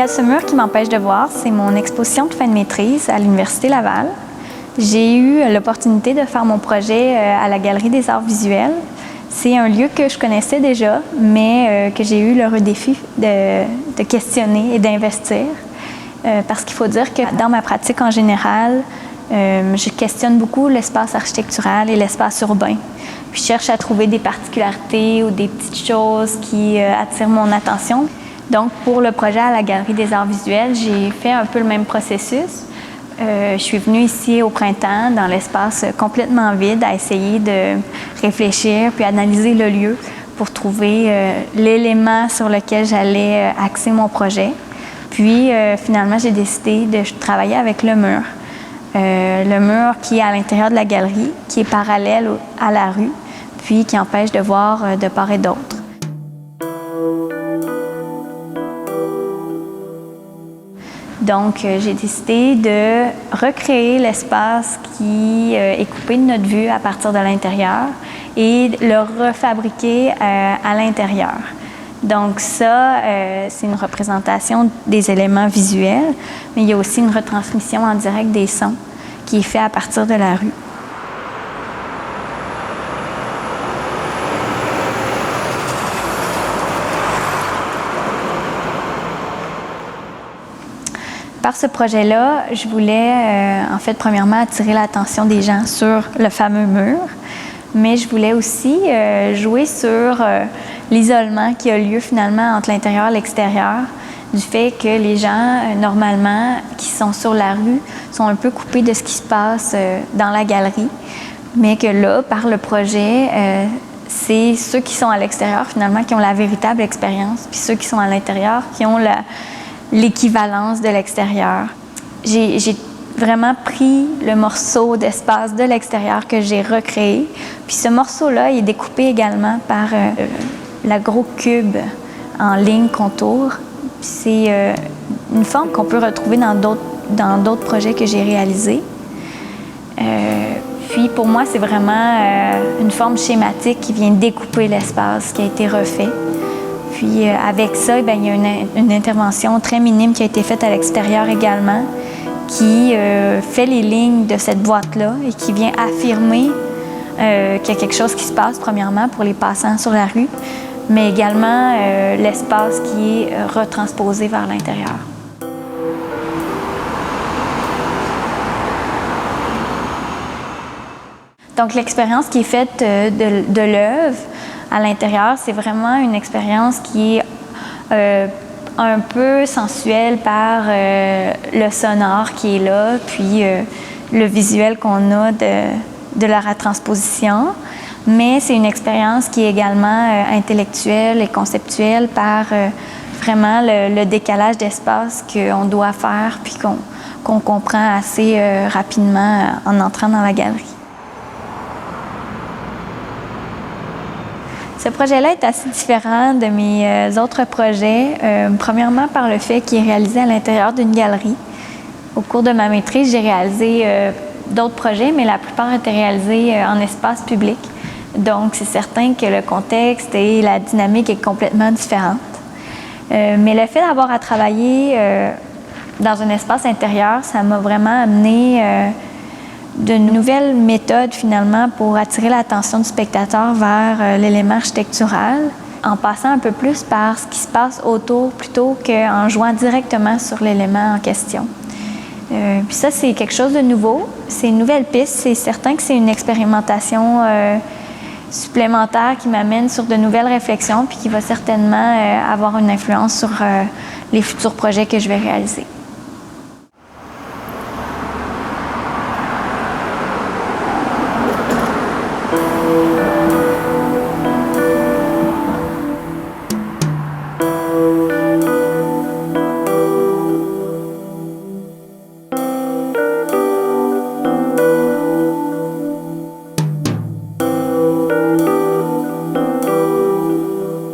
y a ce mur qui m'empêche de voir, c'est mon exposition de fin de maîtrise à l'Université Laval. J'ai eu l'opportunité de faire mon projet à la Galerie des Arts visuels. C'est un lieu que je connaissais déjà, mais que j'ai eu l'heureux défi de questionner et d'investir. Parce qu'il faut dire que dans ma pratique en général, je questionne beaucoup l'espace architectural et l'espace urbain. Puis je cherche à trouver des particularités ou des petites choses qui attirent mon attention. Donc, pour le projet à la Galerie des Arts visuels, j'ai fait un peu le même processus. Je suis venue ici au printemps, dans l'espace complètement vide, à essayer de réfléchir puis analyser le lieu pour trouver l'élément sur lequel j'allais axer mon projet. Puis, finalement, j'ai décidé de travailler avec le mur. Le mur qui est à l'intérieur de la galerie, qui est parallèle à la rue, puis qui empêche de voir de part et d'autre. Donc, j'ai décidé de recréer l'espace qui est coupé de notre vue à partir de l'intérieur et le refabriquer à l'intérieur. Donc ça, c'est une représentation des éléments visuels, mais il y a aussi une retransmission en direct des sons qui est fait à partir de la rue. Par ce projet-là, je voulais, en fait, premièrement, attirer l'attention des gens sur le fameux mur, mais je voulais aussi jouer sur l'isolement qui a lieu finalement entre l'intérieur et l'extérieur, du fait que les gens, normalement, qui sont sur la rue, sont un peu coupés de ce qui se passe dans la galerie, mais que là, par le projet, c'est ceux qui sont à l'extérieur, finalement, qui ont la véritable expérience, puis ceux qui sont à l'intérieur, qui ont l'équivalence de l'extérieur. J'ai vraiment pris le morceau d'espace de l'extérieur que j'ai recréé. Puis ce morceau-là, il est découpé également par le gros cube en ligne contour. C'est une forme qu'on peut retrouver dans d'autres projets que j'ai réalisés. Puis pour moi, c'est vraiment une forme schématique qui vient découper l'espace qui a été refait. Puis avec ça, bien, il y a une intervention très minime qui a été faite à l'extérieur également, qui fait les lignes de cette boîte-là et qui vient affirmer qu'il y a quelque chose qui se passe, premièrement, pour les passants sur la rue, mais également l'espace qui est retransposé vers l'intérieur. Donc l'expérience qui est faite de l'œuvre à l'intérieur, c'est vraiment une expérience qui est un peu sensuelle par le sonore qui est là, puis le visuel qu'on a de la retransposition. Mais c'est une expérience qui est également intellectuelle et conceptuelle par vraiment le décalage d'espace qu'on doit faire puis qu'on comprend assez rapidement en entrant dans la galerie. Ce projet-là est assez différent de mes autres projets, premièrement par le fait qu'il est réalisé à l'intérieur d'une galerie. Au cours de ma maîtrise, j'ai réalisé d'autres projets, mais la plupart étaient réalisés en espace public. Donc, c'est certain que le contexte et la dynamique est complètement différente. Mais le fait d'avoir à travailler dans un espace intérieur, ça m'a vraiment amené de nouvelles méthodes finalement pour attirer l'attention du spectateur vers l'élément architectural, en passant un peu plus par ce qui se passe autour plutôt qu'en jouant directement sur l'élément en question. Puis ça, c'est quelque chose de nouveau, c'est une nouvelle piste, c'est certain que c'est une expérimentation supplémentaire qui m'amène sur de nouvelles réflexions puis qui va certainement avoir une influence sur les futurs projets que je vais réaliser.